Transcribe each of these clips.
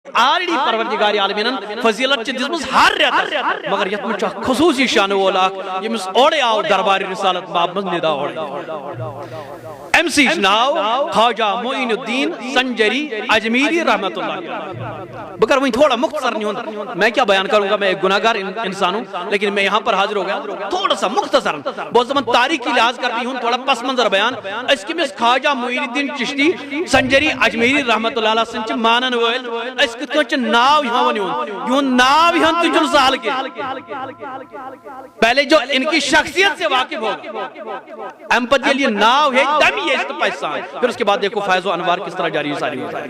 Already پروردگار عالمین فضیلت دس ہر رتس مگر یت من خصوصی شان وول یمس اوڑے آو دربار رسالت باب من ندا اوڑے ایم سی ناو خواجہ معین الدین سنجری اجمیری رحمت اللہ بکر وہیں تھوڑا مختصر نہیں ہوں میں کیا بیان کروں گا میں ایک گناہگار انسان ہوں لیکن میں یہاں پر حاضر ہو گیا تھوڑا سا مختصر بہت زمان تاریخی لحاظ کرتی ہوں تھوڑا پس منظر بیان اس کی میں خواجہ معین الدین چشتی سنجری اجمیری رحمت اللہ علیہ سنچ مانن ویل اس کی کچھ ناو یہاں ونی ہوں یوں ناو یہاں تجھل سال کے پہلے جو ان کی شخصیت سے واقف ہوگا امپت یہ لیے ناو ہے دمی یہ اس پیسان پھر اس کے بعد دیکھو فیض و انوار کس طرح جاری ساری ہوتا ہے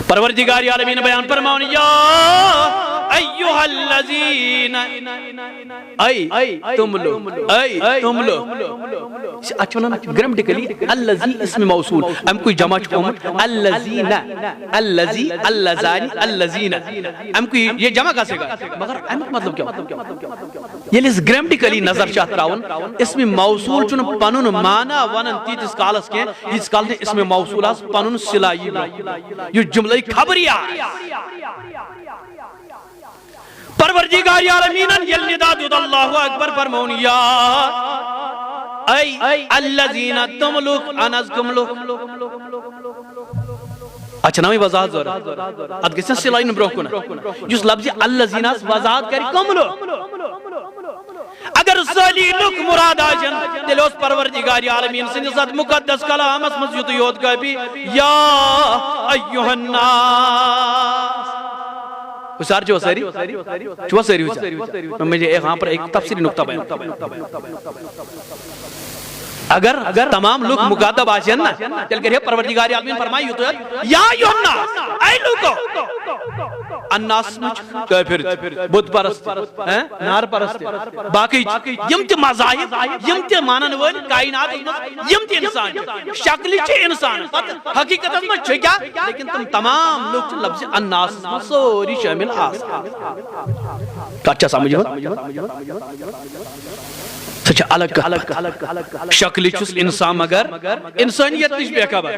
پروردگار عالمین بیان فرماؤں یا ایوہ الذین ای تم لوگ اچھا نا گرامٹیکلی الذی اسم موصول ہم کوئی جمع چکومت الذین الذی اللذانی الذین ہم کوئی یہ جمع کیسے گا مگر احمد مطلب کیا یہ لیس گرامٹیکلی نظر چاہتا راؤن اسم موصول چون پانون مانا ونن تیتس کالس کے اس کال نے اسم موصول اس پانون سلائی یہ جملہ خبریہ پروردگار عالمین یلندا دود اللہ اکبر فرمون یا ای الذین تملک انزکملک اچھا نامی وضاحت زور اد گسن سلائی نبروہ کنا جس لفظی الذین وضاحت کری کملک اگر سالی لک مراد آجن دلوس پروردگار عالمین سنجزت مقدس کلام اس مسجد یود کا بھی یا ایوہ الناس اسار جو ساری چوہ ساری ہوتا مجھے یہاں پر ایک تفسیری نکتہ بیان اگر تمام لوگ مقادب آشین نا چل کر پروردگار عالمین فرمائی ہوتا ہے یا ایوہ الناس اے لوگو الناس مجھ کافر بدھ پرست نار پرست باقی یمت مذاہب یمت مانن ول کائنات یمت انسان شکل چھ انسان حقیقت میں چھ کیا لیکن تم تمام لوگ لفظ الناس سوری شامل آسان اچھا سمجھو سچ الگ شکل چھ انسان مگر انسانیت نش بے خبر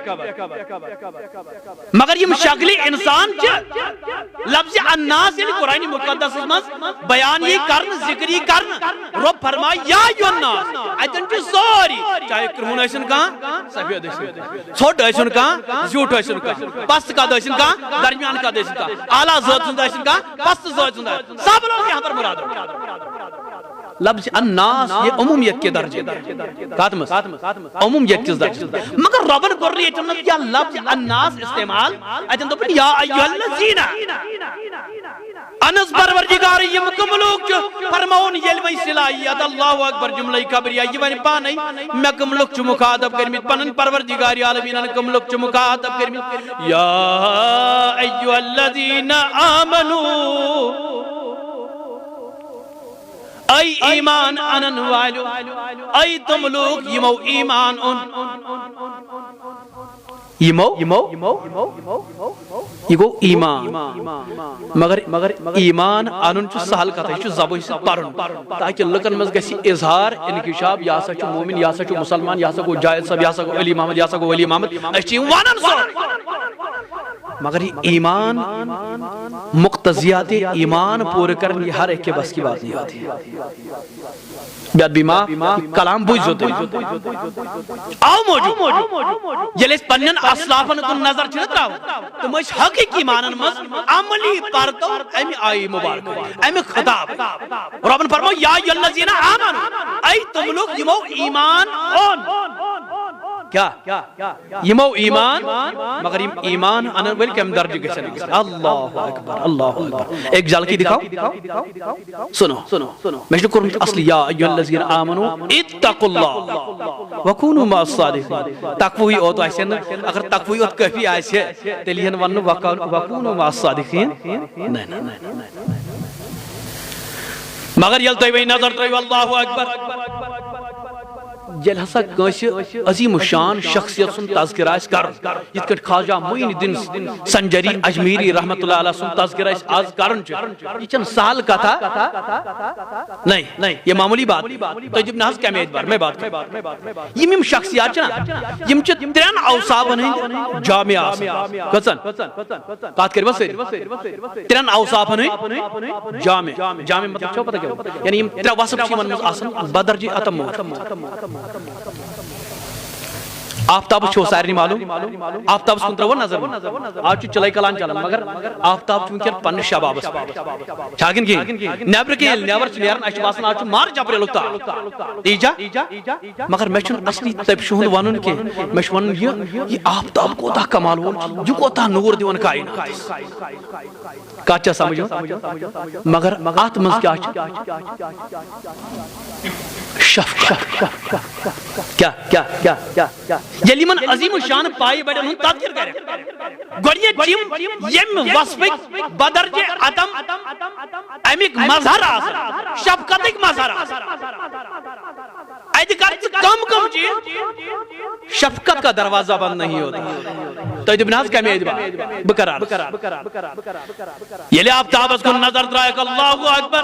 مگر یم شکل انسان چھ لفظ الناس یعنی قرآن مقدس میں بیان یہ کرن ذکر یہ کرن رب فرمائے یا ایوہ الناس ایتن چھ سوری چاہے کرہون ایسن کہاں سفید ایسن چھوٹ ایسن کہاں زیوٹ ایسن کہاں پست کا ایسن کہاں درمیان کا ایسن کہاں اعلیٰ ذات سند ایسن کہاں پست ذات سند ایسن سب لوگ یہاں پر مراد ہو لفظ الناس یہ عمومیت کے درجے کاتمس عمومیت کے درجے مگر ربن کر رہی ہے کیا لفظ الناس استعمال ایتن تو یا ایوہ الذین انس پروردگار یہ مکملوک چو فرماؤن یلوی صلاحیت اللہ اکبر جملہ خبریہ یہ ونی پانی میں کملوک چو مخاطب کرمید پنن پروردگار عالمین کملوک چو مخاطب کرمید یا ایوہ الذین آمنو ای ایمان انن والو ای تم لوگ یمو ایمان ان یہ گو ایمان مگر ایمان انن چو سہل کتا ہے چو زبوی سے پرن تاکہ لکن مز گسی اظہار انکشاب یا سا چو مومن یا سا چو مسلمان یا سا کو جائد سب یا سا کو علی محمد یا سا کو علی محمد اچھی وانن سو مگر ایمان مقتضیات ایمان پورے کرن یہ ہر ایک کے بس کی بات نہیں ہوتی بیاد بیما کلام بوجھ ہوتے آو موجود جلیس پنن اصلافن کن نظر چھنت راو تو مجھ حقیقی مانن مز عملی پارتو امی آئی مبارک امی خطاب ربن فرمو یا یلزین آمن ای تم لوگ یمو ایمان اون کیا یمو ایمان مگر ایمان انن ویل کم درجہ گسن اللہ اکبر اللہ اکبر ایک جھلکی دکھاؤ سنو میں نے قرآن اصلی یا ایھا الذین آمنوا اتقوا اللہ وکونوا مع الصادقین تقوی او تو ایسے اگر تقوی او کافی ایسے تلیہن ون وکونوا مع الصادقین نہیں مگر یل تو وہی نظر تو اللہ اکبر یل ہسا کنس عظیم الشان شخصیت سن تذکر آس کر یت کٹ خواجہ معین الدین سنجری اجمیری رحمت اللہ علیہ سن تذکر آس آز کرن یہ چن سہل کتھا نہیں یہ معمولی بات تو جب ناز کمی اعتبار میں بات کریں یم شخصیات یم چھ ترین اوصافن ہند جامع آسان کھسن کات کر بس ترین اوصافن ہند جامع مطلب چھو پتہ کیا یعنی یم ترے وصف چھ من آسان بدرجہ اتم آفتاب چھو سارے معلوم آفتاب کن ترو نظر آج چلائی کلان چلان مگر آفتاب چونکہ پن شبابس چھاگن کی نیبر کی نیبر چھ نیرن اچھ باسن آج مار جبر لگتا ایجا مگر میں چھن اصلی تب شہن ونن کی میں چھن یہ آفتاب کو تا کمال ہون جو کو تا نور دیون کائنات کاچا سمجھو مگر آت منز کیا کیا یلی من عظیم شان پائی بڑن ہن تذکر کرے گوڑیے چیم یم وصفک بدرجہ عدم امیک مظہر آسن شفقتک مظہر آسن ایدی کرچ کم چیز شفقت کا دروازہ بند نہیں ہوتا تو ابن حض کمی اعتبار بقرار یلی آفتابس کو نظر درائک اللہ اکبر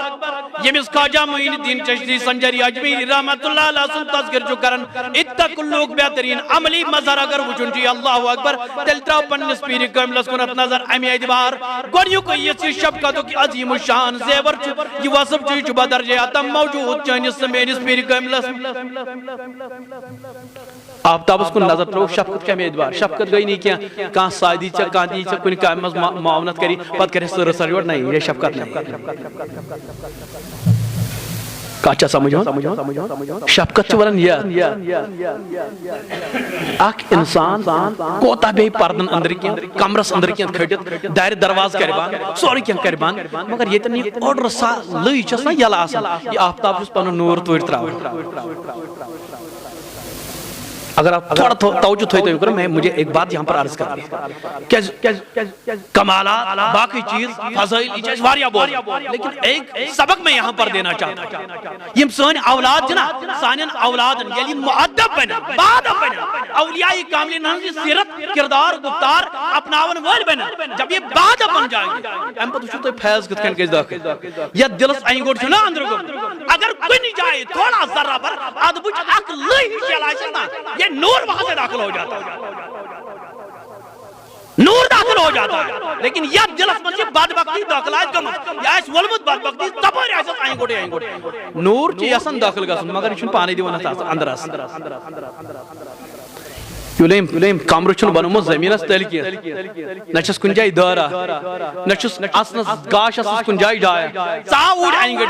یمس خواجہ معین الدین چشتی سنجری اجمیری رحمت اللہ علیہ سن تذکر جو کرن اتق لوگ بہترین عملی مظہر اگر وجن جی اللہ اکبر تل تراؤ پنس پیری کاملس کنت نظر امی اعتبار گوڑیو کو یہ سی شفقتو کی عظیم الشان زیور یہ وصف چیز بدرجہ اتم موجود چانس سمینس پیری کاملس آفتابس کو نظر ترو شفقت کمی اعتبار شفقت گئی نہیں کیا کہاں سائدی چا کہاں دی چا کنی کام معاونت کری پت کرے سر سریوٹ نہیں یہ شفقت نہیں کاچا سمجھو شفقت چھ ورن یہ اک انسان کوتا بے پردن اندر کیا کمرس اندر کیا کھٹت دائر دروازہ کربان سوری کیا کربان مگر یہ تنی آرڈر سا لئی چس نا یلا آسان یہ آفتاب اس پانو نور توڑ تراؤ اگر آپ تھوڑا توجہ ہوئی تو میں مجھے ایک بات یہاں پر عرض کر دیا کمالات باقی چیز فضائل ایچ واریا بول لیکن ایک سبق میں یہاں پر دینا چاہتا ہوں یہ سانی اولاد جنا سانین اولاد یعنی معدب بنا بادب بنا اولیاء کاملین ہنسی سیرت کردار گفتار اپناون ول بنا جب یہ بادب بن جائیں گے ہم پتہ چھو تو فیض کت کن کس داخل یا دلس آئیں گوڑ چھنا اندر گو اگر کنی جائے تھوڑا ذرہ پر ادبوچ اک لئی چلائی سکتا یہ نور وہاں سے داخل ہو جاتا ہے نور داخل ہو جاتا ہے لیکن یہ دلس منچی بدبختی داخل آئے کم یا اس ولمت بدبختی تباری ایسا آئیں گوڑے نور چی یسن داخل گا سن مگر چون پانی دیوانا تھا اندر آس یولیم کامر چھن بنو مز زمین اس تل کیا نچس کنجائی دارا نچس اسنس گاش اسنس کنجائی ڈایا ساوڑ آئیں گے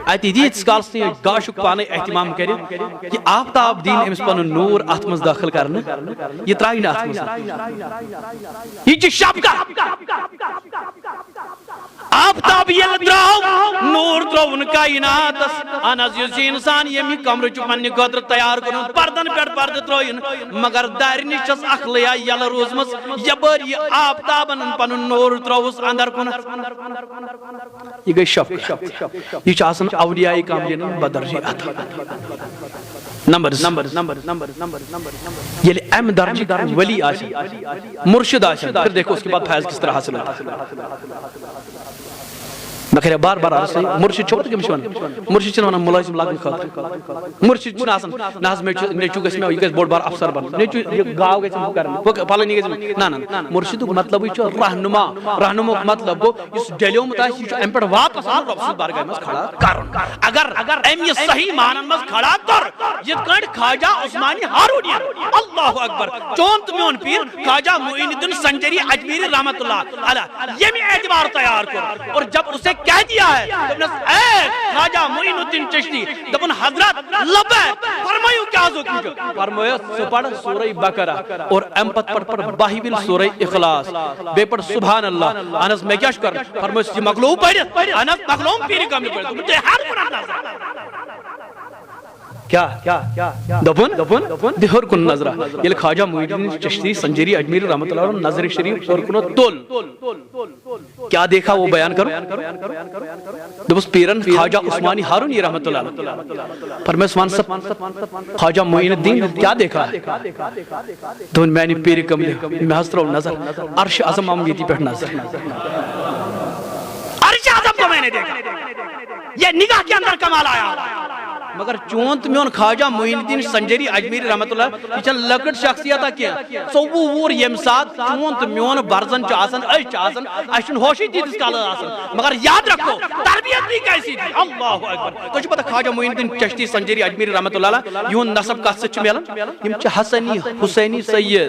ایتی دیت سکالس نے گاشک پانے احتمام کرے کہ آفتاب دین امس پانو نور اتمز داخل کرنے یہ ترائینا اتمز یہ چی شب کا آفتاب یہ دراؤ نور دراؤن کائنات اناز یوسی انسان یمی کمر چپنی قدر تیار کرن پردن پیٹ پرد تروین مگر دارنی چس اخلیا یل روزمز یبر یہ آفتابن پنن نور تروس اندر کن یہ گئی شب یہ چاسن اولیاء کاملین بدرجی عطا نمبرز یہ ام درجی ولی آشی مرشد آشی پھر دیکھو اس کے بعد فیض کس طرح حاصل ہوتا میں کہہ رہا بار بار آرس ہے مرشد چھوڑ کے مشوان مرشد چھنوانا ملازم لاغن خاطر مرشد چھن آسان ناز میں نیچو گس میں یہ گس بوڑ بار افسر بن نیچو گاو گس میں کرن وہ پھلا نہیں گس نا نا مرشد کو مطلب ہے رہنما رہنما مطلب کو اس ڈیلیو متا ہے امپڑ واپس آن رب سے بارگاہ میں کھڑا کرن اگر ایم یہ صحیح معنی میں کھڑا کر یہ کڑ خواجہ عثمانی ہارونی اللہ اکبر چون تمیون پیر خواجہ معین الدین سنجری اجمیری رحمت اللہ علیہ یہ بھی اعتبار تیار کر اور جب اسے کہہ دیا ہے اے خواجہ معین الدین چشتی دبن حضرت لبے فرمائیو کیا ذکر فرمایا سپڑ سورہ بقرہ اور امپت پر باہی بل سورہ اخلاص بے پر سبحان اللہ انس میں کیا شکر فرمایا یہ مغلوب پڑھ انس مغلوب پیری کام پڑھ تو مجھے ہر قرآن نازل کیا دبن دہر کن نظرہ یہ خواجہ معین الدین چشتی سنجری اجمیری رحمت اللہ نظر شریف اور کنو کیا دیکھا وہ بیان کرو. دوپس پیرن خواجہ عثمانی ہارونی رحمت اللہ فرمائے عثمان صاحب خواجہ معین الدین کیا دیکھا ہے؟ تو میں نے پیر کملی میں حضر و نظر عرش اعظم امیتی پر نظر عرش اعظم کو میں نے دیکھا. یہ نگاہ کے اندر کمال آیا. مگر چونت میون خواجہ معین الدین سنجری اجمیری رحمت اللہ یہ چھ لکڑ شخصیت کیا تصور یم سات چونت میون برزن چھ آسن اج چھ آسن اشن ہوشی تیتس کال آسن مگر یاد رکھو تربیت بھی کیسی تھی. اللہ اکبر. تو چھ پتہ خواجہ معین الدین چشتی سنجری اجمیری رحمت اللہ یون نسب کا سچ میلن یم چھ حسنی حسینی سید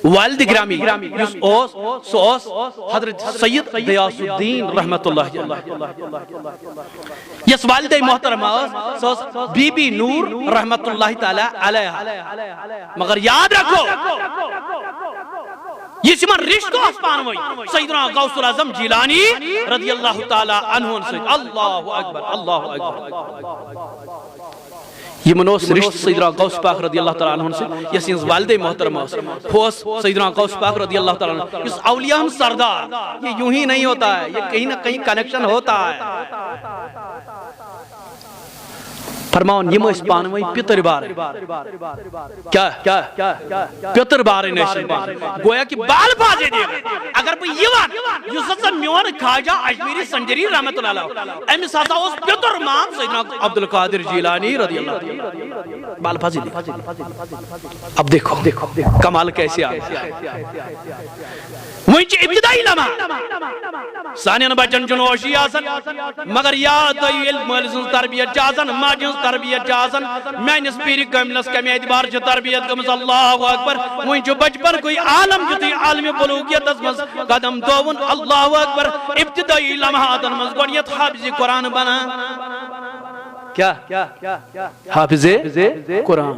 والد گرامی یس اوس سو اوس حضرت سید غیاث الدین رحمت اللہ یس والد محترمہ سوس بی بی نور رحمت اللہ تعالی علیہ. مگر یاد رکھو یہ سمن رشتہ اسپان ہوئی سیدنا غوث العظم جیلانی رضی اللہ تعالی عنہ سے. اللہ اکبر اللہ اکبر. یہ منوس رشت سیدنا غوث پاک رضی اللہ تعالیٰ عنہ سے یہ سینز والد محترمہ خوص سیدنا غوث پاک رضی اللہ تعالیٰ عنہ اس اولیاء ہم سردار یہ یوں ہی نہیں ہوتا ہے یہ کہیں نہ کہیں کنیکشن ہوتا ہے. فرماؤن یہ اس پانوئی پیتر بار کیا پیتر بار نیشن بار گویا کہ بال بازے دے اگر بھئی یوان یوسف میون خواجہ اجمیری سنجری رحمت اللہ امی ساتھا اس پیتر مام سیدنا عبدالقادر جیلانی رضی اللہ بال بازے دے. اب دیکھو کمال کیسے آگا وہیں چھ ابتدائی لمحہ سانین بچن جنوشی آسن مگر یاد دویل مالسن تربیت جازن ماجن تربیت جازن میں نس پیری کملس کمی اعتبار چھ تربیت کمس. اللہ اکبر. وہیں چھ بچپن کوئی عالم جتی عالم بلوغیت اسمس قدم دوون. اللہ اکبر. ابتدائی لمحات انمس گوڑیت حافظ قرآن بنا کیا حافظ قرآن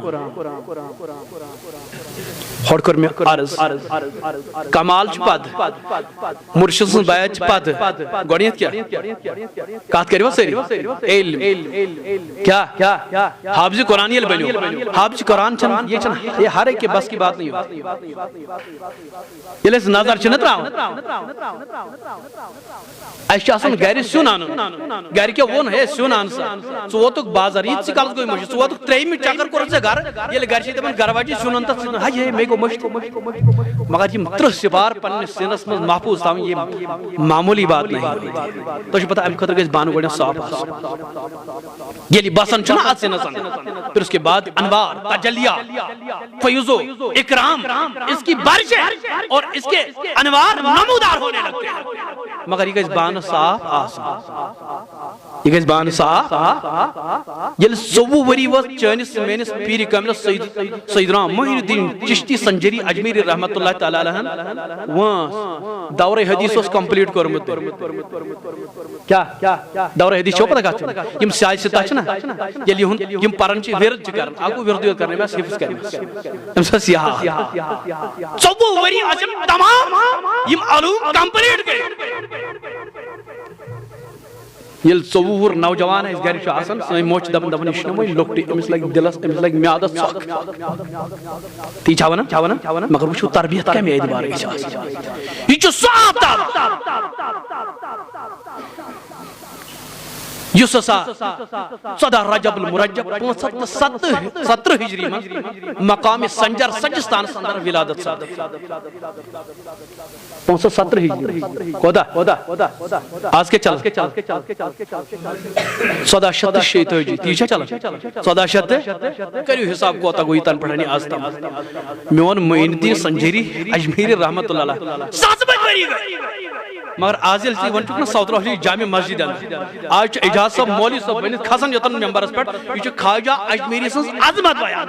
ہوڑ کر میں عرض کمال چھ پد مرشد سن بیعت چھ پد گوڑیت کیا کہت کری وہ سری علم کیا حافظ قرآن یہ بنیو حافظ قرآن چن یہ ہر ایک کے بس کی بات نہیں ہو یہ لیس نظر چنت رہا ہوں ایشی آسان گھری سیون آنن گھری کیا وہ ہے سیون آنسا سو وہ تو بازارید سی کالت کوئی مجھے سو وہ تو ترہی میں چاکر کرن سے گھر یہ لے گھر شیدہ من گھر واجی سیون آنتا سیون ہائی ہے میں کو مجھے مگر یہ مطرح سبار پننے سینس میں محفوظ تھا یہ معمولی بات نہیں تو جو پتا ام خطر کے اس بانو گوڑنے صاحب آسا یہ لی باسن چنا آج سے نسن پھر اس کے بعد انوار تجلیہ فیوزو اکرام اس کی بارشیں اور اس کے انوار نمودار ہونے لگتے ہیں مگر یہ اس بانو صاحب آسا یہ اس بانو صاحب یہ سوو وری وقت چانس مینس پیری کامل سیدنا معین الدین چشتی سنجری اجمیری رحمت اللہ تعالیٰ علیہ وہاں دور حدیث اس کمپلیٹ کرمت کیا دور حدیث چھو پتہ کہتے ہیں یم سیاج ستا چھنا یم پرنچی ورد چکرن آگو وردیت کرنے میں حفظ کرنے یم سا سیاہ سوو وری اجم تمام یم علوم کمپلیٹ گئے یل ژوٚوُہُر نوجوان اس گھر آسان سن موچ دپان دپان یہ چھُنہٕ وۄنۍ لۄکٹٕے أمِس لگہِ دِلس أمِس لگہِ میادس ژھۄکھ تی چھا ونان مگر وٕچھو تربیت کمہِ اعتبار گژھِ آسٕنۍ یہِ چھُ سُہ آفتاب یُس ہسا 14 رجب المرجب 517 ہجری میں مقام سنجر سجستان سندر ولادت سا 517 ہجری کودا آج کے چل 14 شیط ہوئی تیچہ چل 14 کریو حساب کوتا گوئی تن پڑھنی آج تم میون معین الدین سنجری اجمیری رحمت اللہ 7 بج بری گئی مگر آزیل سی ون چکنا ساؤتھ روحلی جامع مسجد آج اجاز صاحب مولی صاحب بنید خسن یتن ممبرس پر یہ خواجہ اجمیری سنس عظمت بیان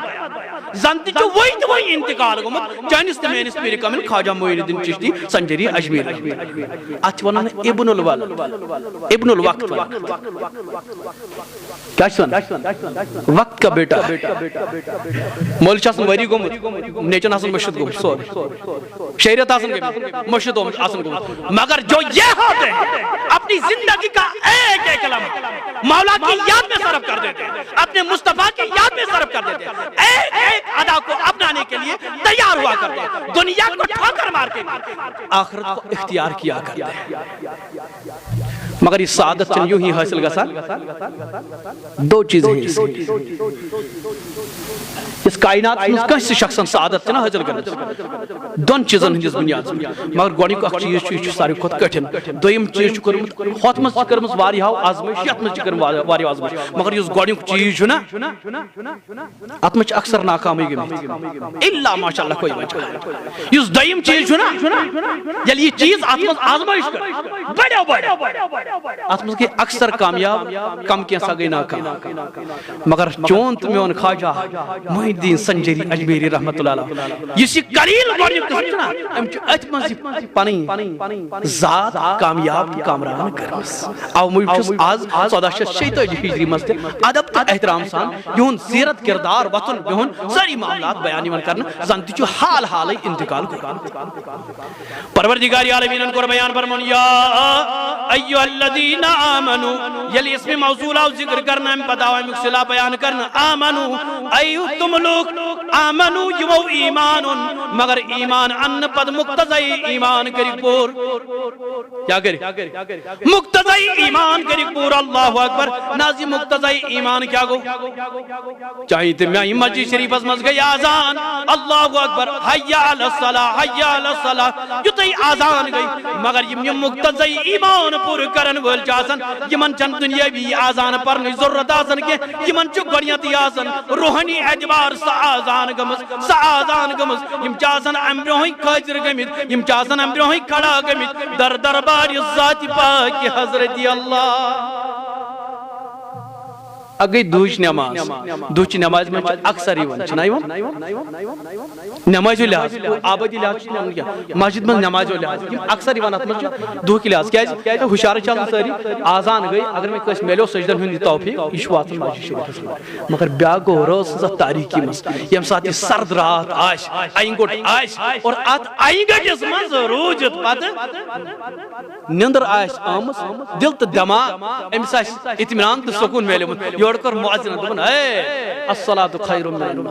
زنتی چو وہی تو وہی انتقال گمت چانس تمینس پیری کامل خواجہ معین الدین چشتی سنجری اجمیری آج ونانے ابن الوقت کیا چسن وقت کا بیٹا مولی چاسن وری گمت نیچن حسن مشہد گمت شہریت حسن گمت مشہد آسن گمت مگر جو یہ ہوتے ہیں اپنی زندگی کا ایک ایک لمحہ مولا کی یاد میں صرف کر دیتے ہیں, اپنے مصطفیٰ کی یاد میں صرف کر دیتے ہیں, ایک ایک ادا کو اپنانے کے لیے تیار ہوا کرتے ہیں, دنیا کو ٹھوکر مار کے آخرت کو اختیار کیا کرتے ہیں. مگر یہ سعادت چن یوں ہی حاصل گسا دو چیزیں ہیں. اس کائنات میں کس شخصن سعادت چن حاصل کرنا دون چیزن ہندس بنیاد مگر گوڑی کو اک چیز چھ ساری کھت کٹھن دویم چیز کرمت ہوت مز کرمز واریاو آزمائش یت مز کرم واریاو آزمائش مگر یس گوڑی کو چیز چھنا ات مز اکثر ناکامی گمت الا ماشاءاللہ کوئی وجہ یس دویم چیز چھنا یل یہ چیز ات مز آزمائش کر بڑا ات مز کی اکثر کامیاب کم کینسا گئی ناکام مگر چون تو میون خواجہ محی الدین سنجری اجمیری رحمت اللہ علیہ یہ قلیل گوڑی کسنا ام چھ ات مز پنی ذات کامیاب کامران کرمس او مجھس آز 1446 ہجری مست ادب تو احترام سان یہن سیرت کردار وطن بہن ساری معاملات بیانی من کرنا زن تچو حال حالی انتقال کر پروردگاری عالمین ان کو بیان فرمون یا ایوہ الذین آمنو یلی اسم موصولہ ذکر کرنا ہم بتاؤ ہم اکسلا بیان کرنا آمنو ایوہ تم لوگ آمنو یمو ایمان مگر ایمان ان پد مقتضی ایمان کری پور کیا کری مقتضی ایمان کری پور اللہ اکبر نازی مقتضی ایمان کیا گو چاہیے تھی میں مسجد شریف از مز گئی آزان اللہ اکبر حیا علی الصلاۃ حیا علی الصلاۃ یوتی آزان گئی مگر یہ مقتضی ایمان پور کرن ول چاسن یمن چن دنیا بھی آزان پرن ضرورت آسن کے یمن چ گڑیاں آسن روحانی اعتبار سا آزان گمس یم چاسن امبروہی کھاجر گمت یم چاسن امبروہی کھڑا گمت در دربار ذات پاک حضرت اللہ اگئی دوچ نماز میں اکثر ایوان چھنا ایوان نماز و لحاظ آبادی لحاظ چھنا کیا مسجد میں نماز و لحاظ اکثر ایوان اتمر چھو دو کی لحاظ کیا ہے ہوشار چاہتا ساری آزان گئی اگر میں کس میلو سجدن ہوندی توفیق اشوات مسجد شریف مگر بیاگو روز سا تاریکی مس یم ساتھی سرد رات آش آئنگوٹ آش اور آت آئنگوٹ اس منز روجت پات نندر آش آمس دل تا دماغ امس آش اتمنان تا سکون میلے یوڑ کر معاذن دبن اے الصلاة خیر من النوم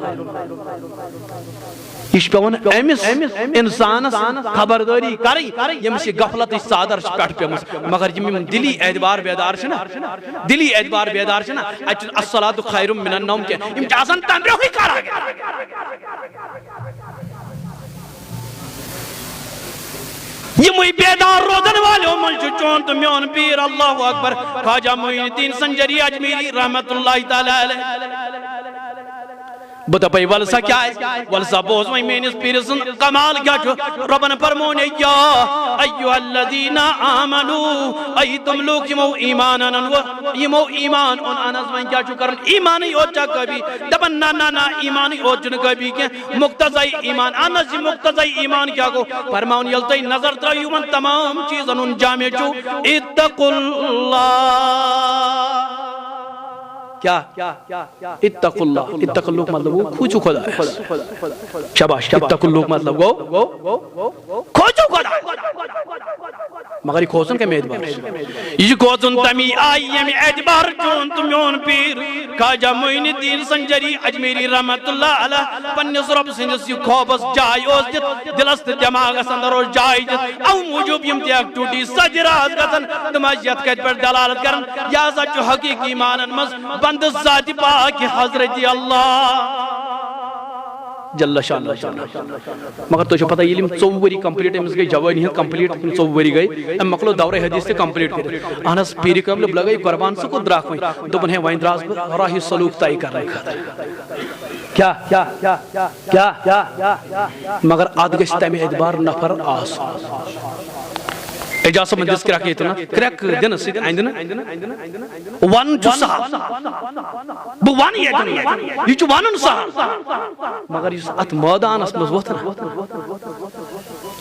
یہ پیون امس انسان خبرداری کری یمس غفلت صادر پٹ پیمس مگر یم دلی اعتبار بیدار چھنا دلی اعتبار بیدار چھنا اچ الصلاة خیر من النوم کے یم چاسن تمبرو ہی کرا یہ مئی بیدار روزن والوں منشو چون تو میون پیر اللہ اکبر خواجہ معین الدین سنجری اجمیری رحمت اللہ تعالی علیہ بتا پئی ولسا کیا ہے ولسا بوز میں مینس پیرسن کمال کیا چھو ربن فرمونے یا ایوہ الذین آمنو ای تم لوگ یمو ایمان یمو ایمان ان انس میں کیا چھو کرن ایمانی اوچا کبھی دبن نا ایمانی اوچن کبھی کہ مقتضی ایمان انس مقتضی ایمان کیا کو فرماؤن یلتی نظر ترائیو من تمام چیزن ان جامع چھو اتقوا اللہ کیا اتقوا اللہ اتقوا اللہ مطلب وہ کھوچو خدا ہے شباش اتقوا اللہ مطلب وہ کھوچو خدا مگر یہ کھوچن کے میں اعتبار یہ کھوچن تمی آئی یہ میں اعتبار چون تمیون پیر خواجہ معین الدین سنجری اجمیری رحمت اللہ علیہ پنیس رب سنجس یہ خوبس جائی اوز جت دلست دماغ سندر اور جائی جت او موجوب یم تیاک ٹوٹی سجرات گتن دماغیت کہت پر دلالت کرن یا سچو حقیقی مانن مز بند ذات پاک حضرت اللہ جل شان مگر تو پتہ یہ ژوری کمپلیٹ امس گئی جوانی کمپلیٹ ژوری گئی ام مکلو دور حدیث تے کمپلیٹ کر انس پیر کم لگئی قربان سو کو دراک ویں دوپن ہے وین دراز راہی سلوک طے کرنے کیا مگر آد گژھِ تمہِ اعتبار نفر آسُن اجازت من دس کریک اتنا کریک دن سید آئندن ون چو صاحب بو وان یہ دنیا یہ چو وانن صاحب مگر یہ ات مادان اس مزوتنا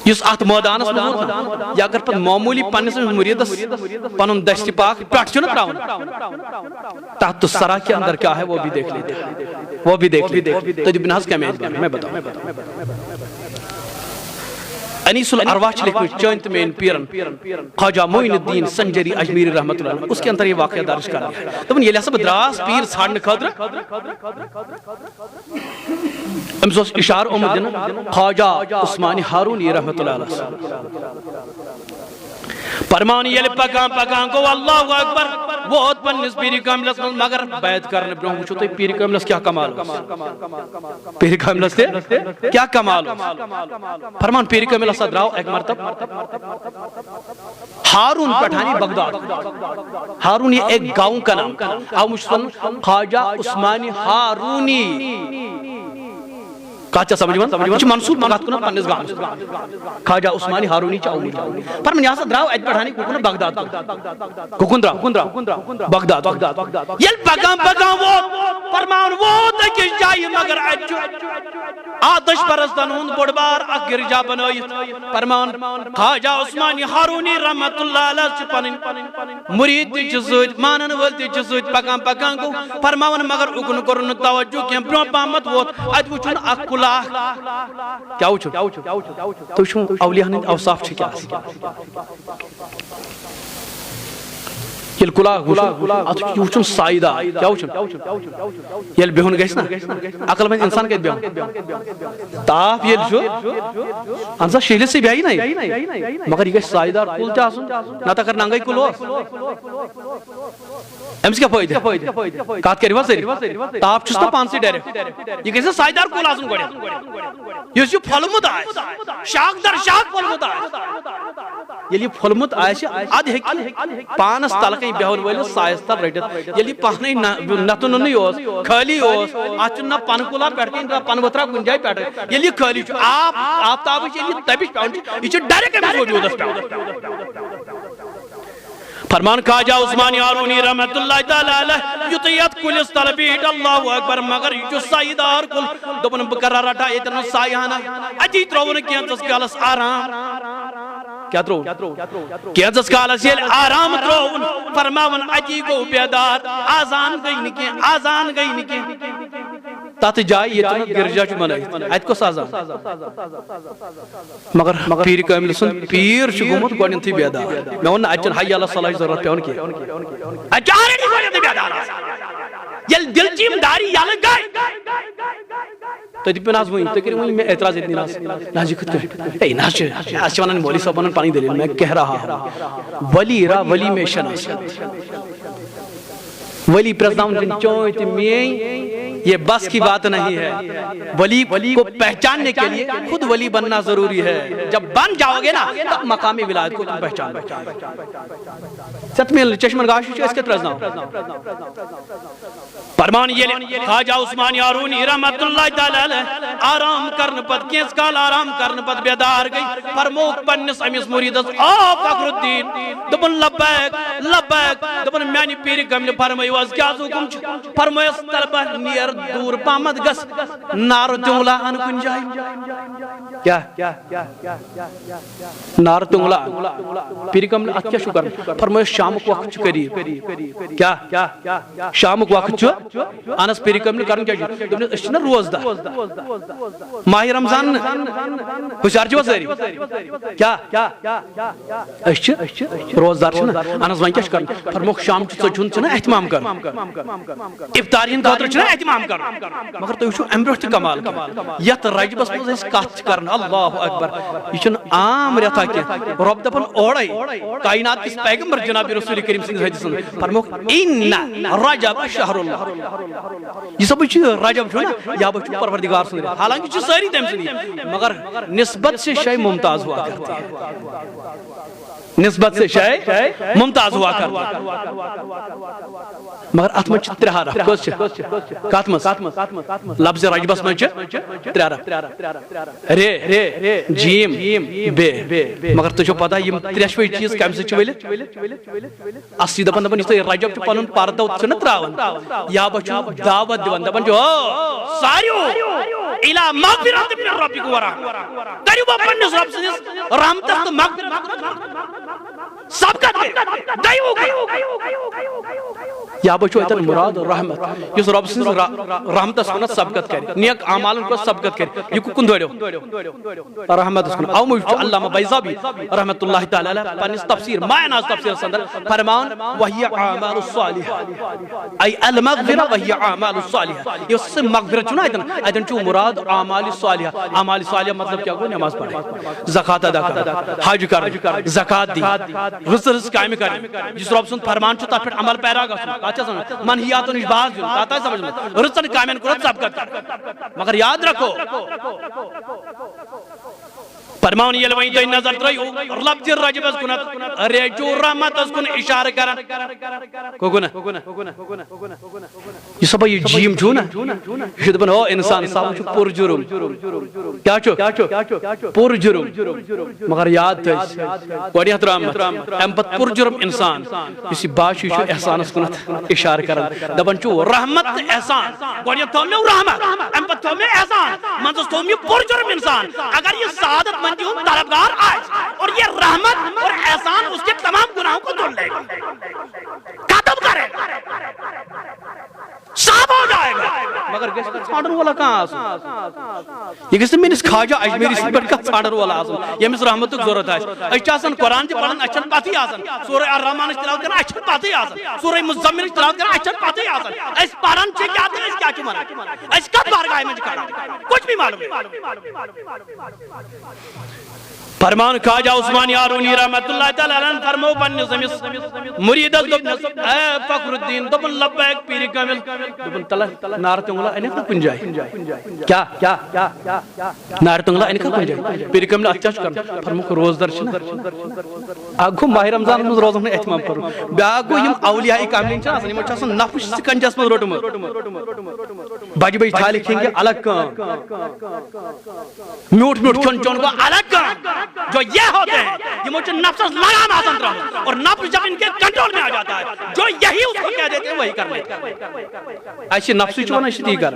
یہ ات مادان اس مزوتنا یا اگر پت معمولی پانس مریدس پانن دشتی پاک پیٹ چو نتراؤن تحت تو سرا کے اندر کیا ہے وہ بھی دیکھ لیتے تو جو بناز کیا میں بتاؤں انیس الارواح لکھنے چانت میں ان پیرن خواجہ معین الدین سنجری اجمیری رحمۃ اللہ علیہ اس کے اندر یہ واقعہ درج کر دیا دپن ییٚلہِ ہسا بہٕ دراس پیر ژھانڈنہٕ خٲطرٕ أمس اوس اشارٕ آمُت دِنہٕ خواجہ عثمانِ ہارونی رحمۃ اللہ علیہ فرمان ییٚلہِ پکان پکان گوٚو اللہ اکبر ووت پننس پیرِ کاملس منٛز مگر بیعت کرنہٕ برونٛہہ وٕچھو تُہۍ پیرِ کاملس کیٛاہ کمال اوس پیرِ کاملس تہِ کیٛاہ کمال اوس فرمان پیرِ کامل ہسا درٛاو اکہِ مرتبہ ہارون پٹھانی بغداد ہارون یہ ایک گاؤں کا نام تھا خواجہ عثمانِ ہارونی کاچا سمجھ منصوب بات کن پنس گامس خواجہ عثمانِ ہارونی پر من یہ دراو ات پٹھانی کن بغداد کن درا بغداد یل پکان پکان ووت فرمان ووت أکِس جایہِ مگر آتش پرستن ہند بوڑ بار اکھ گرجا بنٲیِتھ فرمان خواجہ عثمانِ ہارونی رحمۃ اللہ علیہ چھ پنن مرید تہِ چھِ سۭتۍ مانن وٲلۍ تہِ چھِ سۭتۍ پکان پکان گوٚو فرماون مگر اُکن کوٚر نہٕ توجہ کینٛہہ برونٛہہ پہمتھ ووت اتہِ وٕچھُن اکھ کُلاہ کیا وٕچھُن تُہۍ وٕچھِو اولیاہن ہٕنٛدۍ اوصاف چھِ کیٛاہ ییٚلہِ کُلاہ وٕچھُن اتھ چھُ وٕچھُن سایہِ دار کیٛاہ وٕچھُن ییٚلہِ بِہُن گژھِ نا عقل منٛد انسان کتہِ بیٚہُن تاپھ ییٚلہِ چھُ اہن سا شہلِتھ بیٚہہِ نا مگر یہِ گژھِ سایہِ دار کُل تہِ آسُن نتہٕ اگر ننگے کُل اوس أمِس کیٛاہ فٲیدٕ کتھ کٔرِو حظ سٲری تاپھ چھُس نا پانسٕے ڈایریکٹ یہِ گژھِ نا سایہِ دار کُل آسُن گۄڈٕنٮ۪تھ یُس یہِ پھۄلمُت آسہِ شاخ در شاخ پھۄلمُت آسہِ ییٚلہِ یہِ پھۄلمُت آسہِ ادٕ ہیٚکہِ پانس تلہٕ بہن وٲلِس سایس تل رٔٹِتھ ییٚلہِ یہِ پانے نتہٕ نُنٕے اوس خٲلی اوس اتھ چھُنہٕ نہ پنہٕ کُلا پٮ۪ٹھٕ کِنۍ نہ پنہٕ ؤتھرا کُنہِ جایہِ پٮ۪ٹھٕ ییٚلہِ یہِ خٲلی چھُ آفتابٕچ ییٚلہِ یہِ تبِش پٮ۪وان چھِ یہِ چھُ ڈایریکٹ أمِس وجوٗدس پٮ۪وان فرمان خواجہ عثمانِ ہارونی رحمۃ اللہ تعالیٰ علیہ یُتھُے یتھ کُلِس تل بیٖٹھ اللہ اکبر مگر یہِ چھُ سایہِ دار کُل دوٚپُن بہٕ کرٕ رٹا ییٚتٮ۪ن سایہِ ہنا اتی ترٛووُن کینٛژس کالس آرام کیا ترٛووُن کینٛژس کالس ییٚلہِ آرام ترٛووُن فرماوُن اتی گوٚو بیدار آزان گٔے نہٕ کینٛہہ آزان گٔے نہٕ کینٛہہ تتھ جایہِ ییٚتٮ۪ن گرجا چھُ بنٲیِتھ اتہِ کۄس آزان مگر پیٖرِ کاملہِ سُنٛد پیٖر چھُ گوٚمُت گۄڈنٮ۪تھٕے بیدار مےٚ ووٚن نہٕ اتہِ چھنہٕ حی اللہ صلحٕچ ضروٗرت پیٚوان کینٛہہ اتہِ چھُ آلریڈی گۄڈنٮ۪تھٕے بیدار آسان ییٚلہِ دِلچہِ یِم دارِ یلہٕ گٔے تُہۍ دٔپِو نہٕ حظ وٕنۍ تُہۍ کٔرِو وٕنۍ مےٚ اعتراض ییٚتہِ نہ حظ یہِ کِتھ کٔنۍ ہے نہ حظ چھِ ونان مولوی صٲب ونان پنٕنۍ دٔلیٖل میں کہہ رہا ہوں ولی را ولی میں شناست ولی پرزناؤن جن چونچ میئیں یہ بس کی بات نہیں ہے ولی کو پہچاننے کے لیے خود ولی بننا ضروری ہے جب بن جاؤ گے نا تب مقام ولایت کو تم پہچان ستمیل چشمن گاش اس کے پرزناؤ فرمان یہ خواجہ عثمانِ ہارونی رحمت اللہ تعالی علیہ آرام کرن پت کینس کال آرام کرن پت بیدار گئی فرموک پنس امیس مریدس آ فخر الدین دپن لبیک لبیک دپن میانی پیری کاملہِ فرمایو از کیا حکم چھ فرمایس طلبہ نیر دور پامد گس نار تنگلا ان کن جائے کیا نار تنگلا پیری کاملہِ ات کیا شکر فرمایس شام کو وقت قریب کیا شام کو وقت چھ انس پیری کاملہِ کرن کیا دپن اس چھنا روز دار ماہ رمضان ہوشیار چھو ساری کیا اس چھ روز دار چھنا انس وۄنۍ کیا کرن فرموک شام چھ ژۄچُن چھنا اہتمام کرن افطار ہند خاطر چھنا اہتمام کرن مگر تُہۍ وٕچھِو امہِ برونٛٹھ تہِ کمال یتھ رجبس منٛز أسۍ کتھ چھِ کران اللہ اکبر یہ چھُنہٕ عام رٮ۪تھا کینٛہہ رۄب دپان اورے کائنات کِس پیغمبر جناب رسول کریم سٕنٛدِس حدیثس منٛز فرموک ان رجب شہر اللہ یہ سب رجب چھُ نا یا بچ پروردگار سُنٛد حالانکہ چھِ سٲری تٔمۍ سٕنٛدی مگر نسبت سے شے ممتاز ہوا کرتی ہے نسبت سے شے ممتاز ہوا کرتی مگر ات من ترے حرف کس کت من لفظ رجبس من ترے حرف رے جیم بے مگر تُہۍ چھو پتہ یم ترٛیشوے چیز کمہِ سۭتۍ چھِ ؤلِتھ اصلی دپان دپان یُس تُہۍ رجب چھُ پنُن پردٕ چھُنہ تراوان یا بہٕ چھُ دعوت دِوان دپان چھُ او ساریو اِلی مغفرت من ربکم ورحمۃ کٔرِو پننِس رۄب سٕنٛدِس رحمتس تہٕ مغفرت سبقت دیو یا بچو ایتن مراد رحمت یس رب سن رحمت سن سبقت کر نیک اعمال کو سبقت کر یہ کن دوڑو رحمت سن او مجھ علامہ بیضاوی رحمت اللہ تعالی علیہ پنس تفسیر معنی تفسیر سندر فرمان وہی اعمال الصالحہ ای المغفرہ وہی اعمال الصالحہ یہ مغفرت چھ نا ایتن چھ مراد اعمال الصالحہ اعمال صالحہ مطلب کیا گو نماز پڑھ زکات ادا کر حج کر زکات دی رزق قائم کر جس رب سن فرمان چھ تہ پہ عمل پیرا گژھن منہیات نش باز آتا ہے سمجھ میں رزق قائم کرو سبقت مگر یاد رکھو فرمان یل وین تو نظر ترو لفظ رجب اس کنت رجو رحمت اس کن اشارہ کرن کو گنا یہ سب یہ جیم چھو نا یہ دپن او انسان صاحب چھ پر جرم کیا چھو پر جرم مگر یاد تھا گوڑی رحمت ام پت پر جرم انسان اسی باشی چھ احسان اس کنت اشارہ کرن دپن چھ رحمت احسان گوڑی تو میں رحمت ام پت تو میں احسان منز تو میں پر جرم انسان اگر یہ سعادت طلبگار آئے اور یہ رحمت اور احسان اس کے تمام گناہوں کو دھل لے گا ختم کرے گا صاف ہو جائے گا مگر گیس کا ژھانڈن والا کہاں آسن یہ گیس میرس خواجہ اجمیری سی پہ ژھانڈن والا آسن یمس رحمت ضرورت ہے اچھا قرآن چھ پڑھن اچھن پتہ آسن سورہ الرحمن تلاوت کرن اچھن پتہ آسن سورہ مزمل تلاوت کرن اچھن پتہ آسن اس پڑھن چھ کیا تھے اس کیا چھ منا اس کا بارگاہ میں کھڑا کچھ بھی معلوم فرمان خواجہ عثمانی ہارونی رحمت اللہ تعالی عنہ فرمو پنس امس مرید اے فخر الدین دپن لبیک پیر کامل دپن تلا نار تنگلا ان کا کن جائے کیا نار تنگلا ان کا کن جائے پیر کامل اچھا کر فرمو روز در چھنا اگو ماہ رمضان مز روزن اہتمام کرو بیاگو یم اولیاء کاملین چھ آسن یم چھ آسن نفس سکنجس مز روٹم بج بج تھالے کھیں گے الگ کام میوٹ میوٹ چون چون کو الگ کام جو یہ ہوتے ہیں یہ مجھے نفس لگام آسان رہا اور نفس جب ان کے کنٹرول میں آ جاتا ہے جو یہی اس کو کہہ دیتے ہیں وہی کر لیتے ہیں ایسی نفسی چوانا شدی کر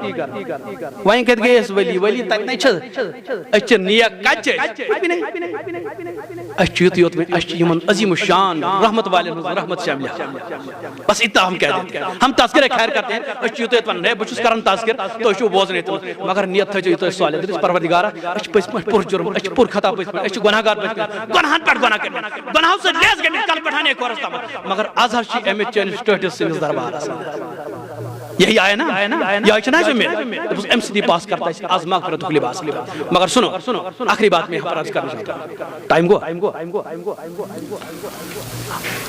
وہیں کہتے گئے اس ولی تک نہیں چھل اچھا نیا کچھ اچھا یوت میں اچھا یمن عظیم الشان رحمت والے رحمت شاملہ بس اتنا ہم کہہ دیتے ہیں ہم تذکر خیر کرتے ہیں اچھا یوت اتنا نہیں بچوس کرن تذکر تو اچھا بوزنے تو مگر نیت تھا جو یہ سوال ہے دلیس پروردگارہ اچھا پس پر جرم اچھا پر خطا پس اچھا گناہگار بچ گناہان پر گناہ کرنے گناہوں سے لیز گئے کل پٹھانے کو رستا مگر آزھر شی ایم ایچ این سٹیٹس سنس دربار یہی آیا نا یہ آئیچ نا میں ایم سی ڈی پاس کرتا ہے آز مغفرت کو لباس مگر سنو آخری بات میں یہاں پر عرض کرنا چاہتا ہوں ٹائم گو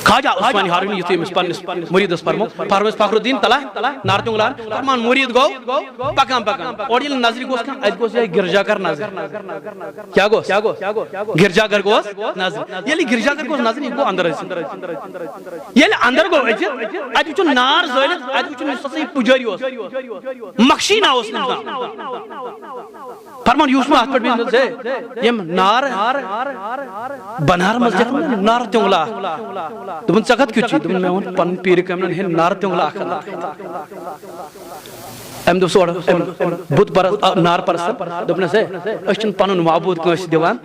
خواجہ عثمانی ہارونی یتھی امس پنس مرید اس فرمو فرمس فخر الدین تلا نارتنگلان فرمان مرید گو پکام اور یہ نظری گوس کھان اد گوس یہ گرجا کر نظر کیا گوس گرجا کر گوس نظر یہ گرجا کر گوس نظر گو اندر یہ اندر گو اد وچ نار زولت اد وچ سسی پجاری اوس مخشینا اوس فرمان یوسف ہاتھ پر بھی سے یم نار بنار مسجد نار تنگلا دپن ژکت کیُتھ چھی دپن مےٚ ووٚن پنُن پیٖرِ کامہِ ہن نار تنگلا اکھ اَمہِ دوٚپ سورٕ بُت پرست نار پرست دوٚپنس ہے أسۍ چھِنہٕ پنُن معبوٗد کٲنٛسہِ دِوان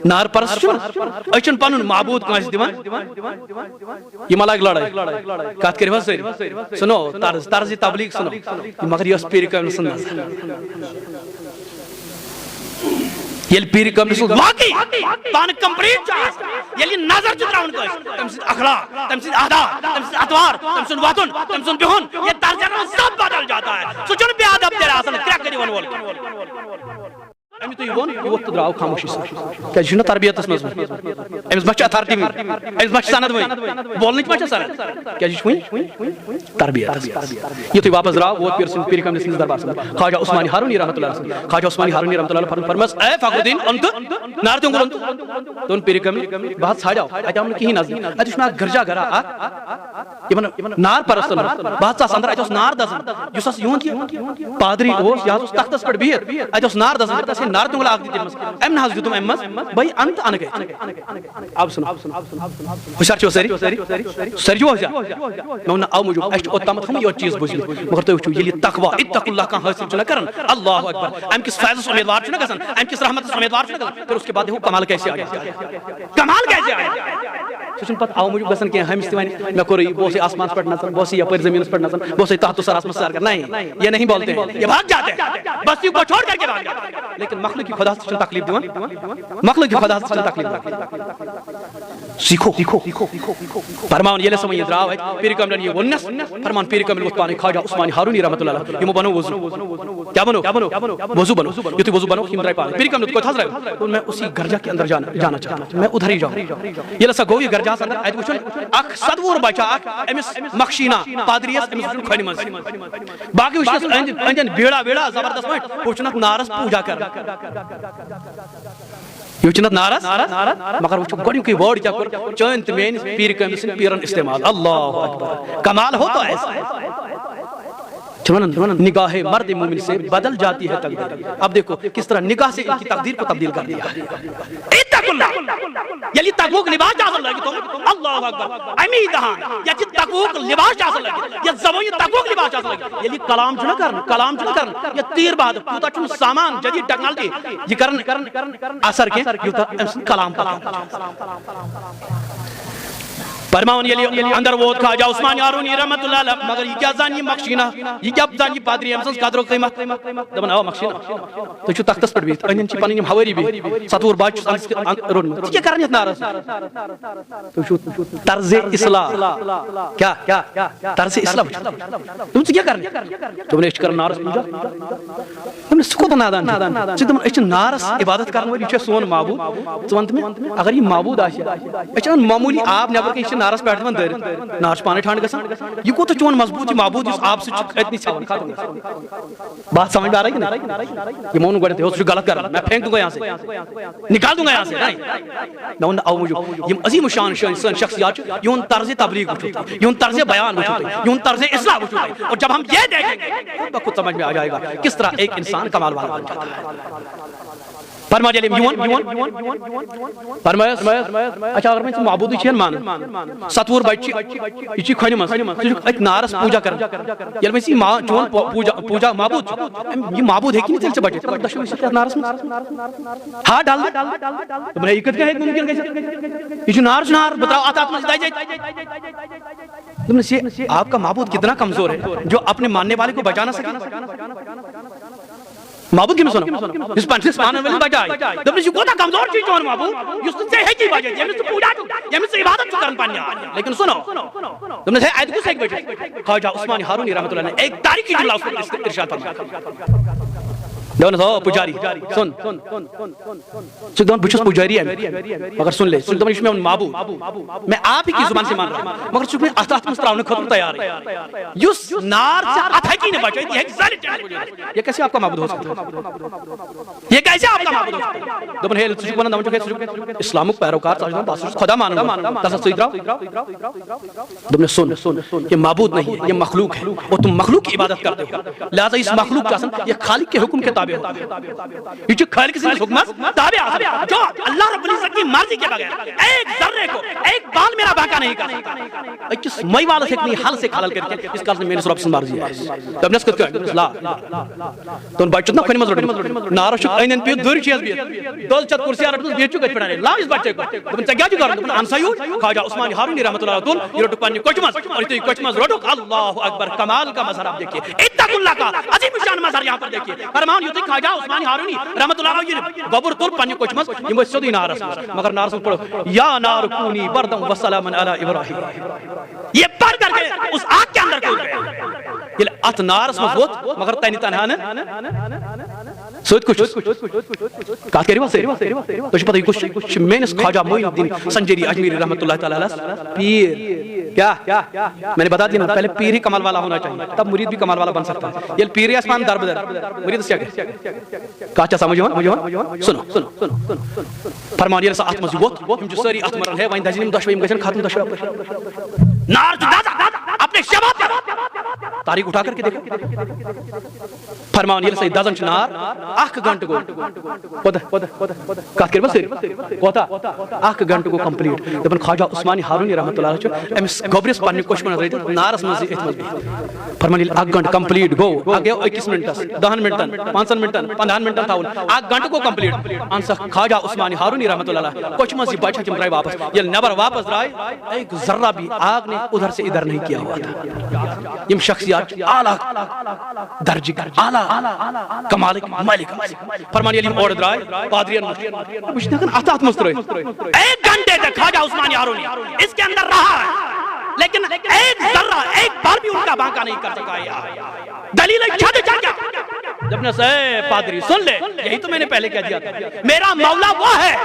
نار پرست چھُنہ أسۍ چھِنہٕ پنُن معبوٗد کٲنٛسہِ دِوان یہِ ما لگہِ لڑٲے کتھ کٔرِو حظ سٲری سُنو طرزِ تبلیغ سُنو مگر یہِ ٲس پیٖرِ کامہِ سٕنٛز نظر یل پیر کامل سن واقعی پان کمپلیٹ یل نظر چتراون کو تم سے اخلاق تم سے آداب تم سے اطوار تم سے وطن تم سے بہن یہ درجہ سب بدل جاتا ہے سوچن بے ادب تیرا اصل کیا کری ون وول امی تو یون یہ وقت دراو خاموشی سے کہ جن تربیت اس مزمن امس بچ اتھارٹی امس بچ سند وئی بولنے کی بچ سند کیا جس ہوئی تربیت یہ تو واپس دراو وہ پیر سن پیر کم سن دربار سے خواجہ عثمانی ہارونی رحمتہ اللہ علیہ خواجہ عثمانی ہارونی رحمتہ اللہ علیہ فرماس اے فخر الدین انت نار توں گرن دون پیر کم بہت ساجاو اجا ہم کی نظر اجش میں گرجا گرا یہ نار پرستن بہت سا اندر اجس نار دزن جس یون کی پادری اوس یا تختس پر بہت اجس نار دزن گۄڈٕ نار دۄنٛگل اکھ دِتِمس أمۍ نہ حظ دیُتُم أمۍ منٛز بھائی انت ان گٔے اب سُنو ہوشیار چھِو سٲری سٲری چھِو ہوشیار مےٚ ووٚن نہ اَوٕ موٗجوٗب اَسہِ چھُ اوٚتامَتھ تھوٚمُت یوت چیٖز بوٗزِتھ مگر تُہۍ وٕچھِو ییٚلہِ یہِ تقوا اتقوا اللہ کانٛہہ حٲصِل چھُنہ کران اللہ اکبر اَمہِ کِس فیضس اُمیدوار چھُنہ گژھان اَمہِ کِس رحمتس اُمیدوار چھُنہ گژھان پھر اس کے بعد دیکھو کمال کیسے آیا کمال کیسے آیا سُہ چھُنہٕ پتہٕ اَوٕ موٗجوٗب گژھان کینٛہہ ہُمِس تہِ وَنہِ مےٚ کوٚرُے بہٕ اوسُے آسمانس پٮ۪ٹھ نژان بہٕ اوسُے یپٲرۍ زٔمیٖنس پٮ۪ٹھ نژان بہٕ اوسُے تحت سرس منٛز سیر کران نہیں یہ نہیں بولتے ہیں یہ بھاگ جاتے ہیں بستی کو چھوڑ کر کے بھاگ جاتے ہیں لیکن مخلوق کی خدا سے چھُنہٕ تکلیف دِوان مخلوق کی خدا سے چھُنہٕ تکلیف دِوان سیٖکھو فرماوان ییٚلہِ ہسا وۄنۍ یہِ درٛاو اَتہِ پیٖرِ کاملن یہِ ووٚننس فرمان پیٖرِ کامل ووٚتھ پانے خواجہ عثمان ہارونی رحمۃ اللہ علیہ یِمو بنوو وضو کیا بنو وضو بنو یُتھُے وضو بنو یِم درٛاے پانے پیٖرِ کامل کوٚت حظ درٛاے میں اسی گرجا کے اندر جانا چاہتا ہوں میں ادھر ہی جاؤں ییٚلہِ ہسا گوٚو یہِ گرجاہس اندر اَتہِ وٕچھُن اکھ صدوُر بچہ اکھ أمِس مخشینا پادریَس أمِس وٕچھُن کھۄنہِ منٛز باقٕے وٕچھنس أنٛدۍ أنٛدۍ بیڑا ویڑا زبردست پٲٹھۍ ہُہ چھُنہٕ اتھ نارس پوٗجا کران یہ چھُنہٕ اتھ نارس مگر وٕچھو گۄڈنیُکُے وٲڈ کیٛاہ کوٚر چٲنۍ تہٕ میٲنِس پیٖرِ کاملہِ سٕنٛدۍ پیٖرن استعمال اللہ اکبر کمال ہو تو ایسا نگاہ مرد مومن سے بدل جاتی ہے تقدیر اب دیکھو کس طرح نگاہ سے ان کی تقدیر کو تبدیل کر دیا اتقوا اللہ یلی تقویق لباس جاسن لگی تم اللہ اکبر امی دہان یلی تقویق لباس جاسن لگی یہ زبان تقویق لباس جاسن لگی یلی کلام چھُنہ کرن یہ تیر باد پوتا چھُنہ سامان جدید ٹیکنالوجی یہ کرن اثر کے یوتاہ کلام فرماون یلی اندر ووت خواجہ عثمان ہارونی رحمۃ اللہ علیہ مگر یہ کیا زان یہ مخشینا یہ کیا زان یہ پادری أمۍ سٕنٛز قدر و قیمت دپان اوا مخشینا تُہۍ چھِو تختس پٮ۪ٹھ بِہِتھ أنٛدۍ أنٛدۍ چھِ پنٕنۍ یِم ہوٲری بِہِتھ ستوُر بچہِ چھُس روٚنمُت ژٕ کیٛاہ کران یتھ نارس تُہۍ چھِو طرزِ اصلاح کیٛاہ طرزِ اصلاح دوٚپُن ژٕ کیٛاہ کران دوٚپُن أسۍ چھِ کران نارس پوٗجا دوٚپُن سُہ کوٗتاہ نادان چھُ ژٕ دپان أسۍ چھِ نارس عبادت کرن وٲلۍ یہِ چھُ سون معبوٗد ژٕ وَن تہٕ مےٚ اگر یہِ معبوٗد آسہِ أسۍ چھِ انان معموٗلی آب نٮ۪بر کِنۍ نارس پٮ۪ٹھ دِوان دٲرِتھ نار چھُ پانے ٹھنڈ گژھان یہِ کوٗتاہ چون مضبوٗط یہِ معبوٗد یُس آبہٕ سۭتۍ چھُ أتنی ژھٮ۪وان ختم گژھان بات سمجھ میں آ رہی کہ نہیں یِمو ووٚن گۄڈنٮ۪تھ ژٕ چھُکھ غلط کران میں پھینک دوں گا یہاں سے نکال دوں گا یہاں سے مےٚ ووٚن اَوٕ موٗجوٗب یِم عظیٖم شان سٲنۍ شخصیات چھِ یِہُنٛد طرزِ تبلیغ وٕچھِو تُہۍ یِہُنٛد طرزِ بیان وٕچھِو تُہۍ یِہُنٛد طرزِ اصلاح وٕچھِو تُہۍ اور جب ہم یہ دیکھیں گے خود بخود سمجھ میں آ جائے گا کس طرح ایک انسان کمال والا بن جاتا ہے فرما جلیم فرمایا اچھا اگر میں معبود چھین مان ستوور بچی یہ چھ کھنہ مس ات نارس پوجا کرن یل میں ماں چون پوجا معبود یہ معبود ہے کہ نہیں تیل بچے دشو اس نارس ہاں ڈال میں یہ کت ہے ممکن یہ چھ نار بتاؤ ات میں دای جائے آپ کا معبود کتنا کمزور ہے جو اپنے ماننے والے کو بچا نہ سکے معبود کیمس ونو اس پنچس مانن ویل بجاے دپس یہ کوتا کمزور چھ چون معبود یس تے ہیکی بجے یمس پوجا یمس عبادت کرن پنیا لیکن سنو تم نے ایت کو ایک بجے خواجہ عثمان ہارونی رحمۃ اللہ نے ایک تاریخی جملہ اس کو ارشاد فرمایا دون ہو پجاری سن دون بچس پجاری ہے مگر سن لے سن دون میں معبود میں آپ ہی کی زبان سے مان رہا ہوں مگر چونکہ اتھ میں تراؤنے خطر تیار ہے یس نار سے اتھکی نے بچائی یہ ظالم یہ کیسے آپ کا معبود ہو سکتا ہے یہ کیسے آپ کا معبود ہو سکتا ہے دون ہے سن دون چونکہ اسلامک پیروکار سمجھنا بس خدا ماننا تاسا سوئی دراو دون سن یہ معبود نہیں ہے یہ مخلوق ہے اور تم مخلوق کی عبادت کرتے ہو لہذا اس مخلوق کا یہ خالق کے حکم کے تابع یہ جو خالق سے حکمت تابع جو اللہ رب العزت کی مرضی کے بغیر ایک ذرے کو ایک بال میرا باقا نہیں کر سکتا کس مئی والا سے اپنی حل سے خلل کر کے اس کال سے میرے رب سے مرضی ہے تب نس کت لا تو بچت نہ کھنی مز نار چھ این پی دور چیز بھی دل چت کرسی رٹ بیچ کت پڑا لا اس بچے کو تم کیا جو کر انسایو خواجہ عثمان ہارونی رحمۃ اللہ تعالی یہ رٹ پانی کوچمز اور تو کوچمز رٹو اللہ اکبر کمال کا مظہر آپ دیکھیے اتق اللہ کا عظیم شان مظہر یہاں پر دیکھیے فرمان یہ خواجہ عثمان ہارونی رحمۃ اللہ علیہ گبر طور پنی کوچمز یہ سیدھی نارس مگر نارس پڑھو یا نار کونی بردم وسلاما علی ابراہیم یہ پڑھ کر کے اس آگ کے اندر کود گیا یہ ات نارس مز ووت مگر تنی تنہا سوت کچھ کات کری واسے تو پتہ یہ کچھ مینس خواجہ معین الدین سنجری اجمیری رحمۃ اللہ تعالی علیہ پیر کیا میں نے بتا دیا نا پہلے پیر ہی کمال والا ہونا چاہیے تب مرید بھی کمال والا بن سکتا ہے یہ پیر آسمان در بدر مرید کیا کہ کاچا سمجھو سنو فرمان یہ ات مز ووت ہم جو ساری ات مرن ہے وین دجنم دشویم گژھن ختم دشو نار دادا اپنے شباب تاریخ اٹھا کر کے دیکھو فرمان یہ صحیح دزن نار اخ گھنٹہ گو کت کر بس کوتا اخ گھنٹہ گو کمپلیٹ دپن خواجہ عثمانی ہارونی رحمۃ اللہ علیہ امس گوبرس پنہ کوش من رہت نارس مز ات مز فرمان یہ اخ گھنٹہ کمپلیٹ گو اگے 21 منٹس 10 منٹن 5 منٹن 15 منٹن تھاون اخ گھنٹہ گو کمپلیٹ ان سا خواجہ عثمانی ہارونی رحمۃ اللہ علیہ کوش مز بچہ تم درائے واپس یہ نبر واپس درائے ایک ذرہ بھی آگ نے ادھر سے ادھر نہیں کیا ہوا تھا یم شخصیات اعلی درجے اعلی کمال مالک فرمان یہ اور درائے پادریان مجھ نے کہا اتات مستر ایک گھنٹے تک خواجہ عثمانی ہارونی اس کے اندر رہا ہے لیکن ایک ذرہ ایک بار بھی ان کا بانکا نہیں کر سکا ہے دلیل کیا جب نے سے پادری سن لے یہی تو میں نے پہلے کہہ دیا تھا میرا مولا وہ ہے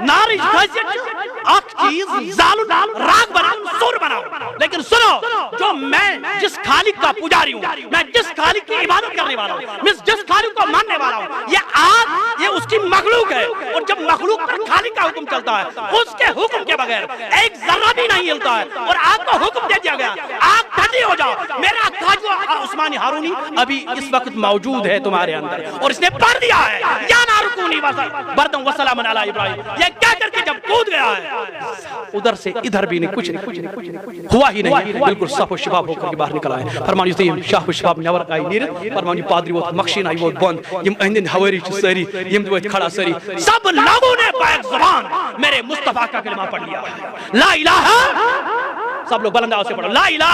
نارش حیثیت اک چیز زالو راگ بناؤں سور بناؤں لیکن سنو جو میں جس خالق کا پجاری ہوں میں جس خالق کی عبادت کرنے والا ہوں میں جس خالق کو ماننے والا ہوں یہ آگ یہ اس کی مخلوق ہے اور جب مخلوق پر خالق کا حکم چلتا ہے اس کے حکم کے بغیر ایک ذرہ بھی نہیں ہلتا ہے اور آگ کو حکم دے دیا گیا آگ ٹھنڈی ہو جاؤ میرا خواجہ عثمانی ہارونی ابھی اس وقت موجود ہے تمہارے اندر اور اس نے پڑھ دیا ہے یا نارکونی بردم وسلام علی ابراہیم یہ کہہ کر کے جب کود گیا ہے ادھر سے ادھر بھی نہیں کچھ نہیں ہوا ہی نہیں بالکل صاف و شفاف ہو کر کے باہر نکلا ہے فرمان یہ شاف و شفاف نیور آئی نیر فرمان یہ پادری وہ مخشین آئی وہ بند یم اندن ہواری چ سری یم وہ کھڑا سری سب لوگوں نے پاک زبان میرے مصطفی کا کلمہ پڑھ لیا لا الہ سب لوگ بلند آواز سے پڑھو لا الہ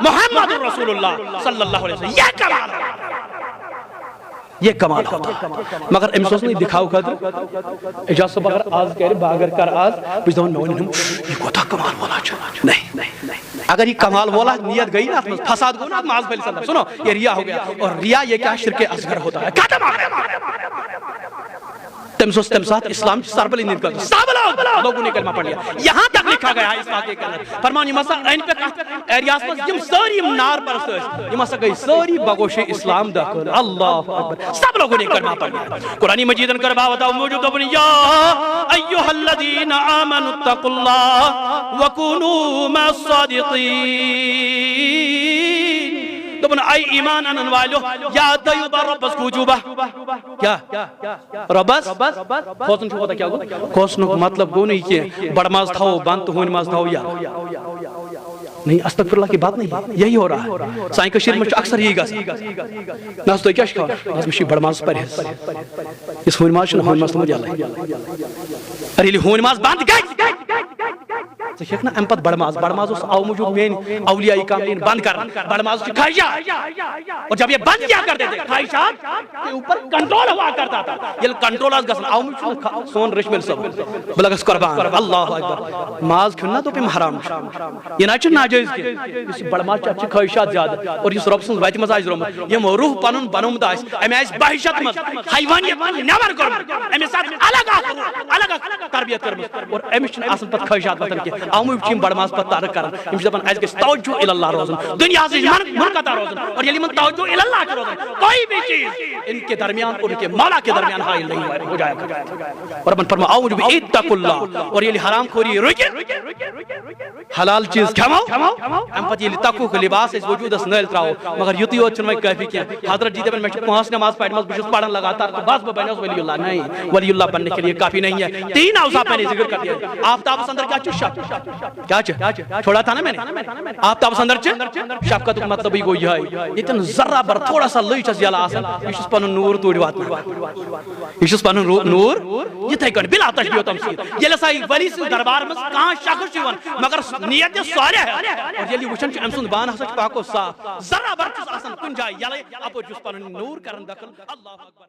محمد رسول اللہ صلی اللہ علیہ وسلم یہ کمال ہے یہ کمال ہوتا مگر امسوس نہیں دکھاؤ قدر اجازت بغیر آز کہہ رہے باگر کر آز بجھ دون نوین ہم یہ کوتا کمال والا چھو نہیں اگر یہ کمال والا نیت گئی نا فساد گو نا معاذ بھلی صلی اللہ سنو یہ ریا ہو گیا اور ریا یہ کیا شرک اصغر ہوتا ہے کیا کمال ہے تمسوس تمسات اسلام سربلی نہیں کرتا سب لوگوں نے کلمہ پڑھ لیا یہاں تک لکھا گیا ہے اس واقعے کے اندر فرمان یہ مسئلہ این پہ ایریاز پر یم ساری نار پر سوچ یہ مسئلہ گئی ساری بگوش اسلام داخل اللہ اکبر سب لوگوں نے کلمہ پڑھ لیا قرآن مجید ان کر باوتا موجود اپنی یا ایوہ الذین آمنوا اتقوا اللہ وکونوا مع الصادقین دبن اي ایمان انن والو یا دیوبا ربس کوجوبا کیا ربس خوصن چھو ہوتا کیا گو خوصن مطلب گو نہیں کہ بڑماز تھاو بانت ہون ماز تھاو یا نہیں استغفر اللہ کی بات نہیں یہی ہو رہا ہے سائن کشیر میں اکثر یہی گا ناس تو کیا شکا ناس مشی بڑماز پر ہے اس ہون ماز ہون ماز تمہیں جالا ہے ارے ہون ماز باند گئی شیخنا امپت بڑماز اس آو موجود مین اولیاء کاملین بند کر بڑماز کی خواہشات اور جب یہ بند کیا کرتے تھے خواہشات کے اوپر کنٹرول ہوا کرتا تھا یہ کنٹرول آز گسن آو موجود سون رشمل سب بلگس قربان اللہ اکبر ماز کھننا تو پیم حرام یہ ناچر ناجائز کے اس بڑماز چاچی خواہشات زیادہ اور یہ رب سنز ویتی مزاج روم یہ روح پانون بنوم دائس امی ایس بحشت مز حیوانیت نیور کرم امی ساتھ الگ تربیت کرم اور امی چن آسن پت خواہشات وطن کے آموی چیم بڑماز پت تارک کرن امشی دپن ایس گیس توجہ الاللہ روزن دنیا سے مرکتا روزن اور یلی من توجہ الاللہ کے روزن کوئی بھی چیز ان کے درمیان ان کے مولا کے درمیان حائل نہیں ہو جائے اور اپن فرما آؤ مجھے بھی اتقوا اللہ اور یلی حرام خوری رکے حلال چیز کھماؤ ام پت یلی تقوی کو لباس اس وجود اس نیل تراؤ مگر یوتی ہو چنوائی کیفی کیا حضرت جی دپن میں پانچ نماز پڑھ مز بجس پڑھن لگاتار تو بس بہنے اس ولی اللہ نہیں ولی اللہ بننے کے لیے کافی نہیں ہے تین اوصاف میں نے ذکر کر دیا آفتاب سندر کیا چھ کیا چھ چھوڑا تھا نا میں نے آفتاب سندر چھ شفقت کا مطلب ہی وہ یہ ہے اتن ذرہ بر تھوڑا سا لئی چس یلا آسن یہ پن نور توڑ واتنا یہ پن نور یہ تھے کن بلا تشبیہ و تمثیل یہ لسائی ولی سے دربار میں کہاں شخص چیون مگر نیت صالح ہے اور یہ وچن چ امسن بان ہسا پاکو صاف ذرہ بر چس آسن کن جائے یلا اپو جس پن نور کرن دخل اللہ اکبر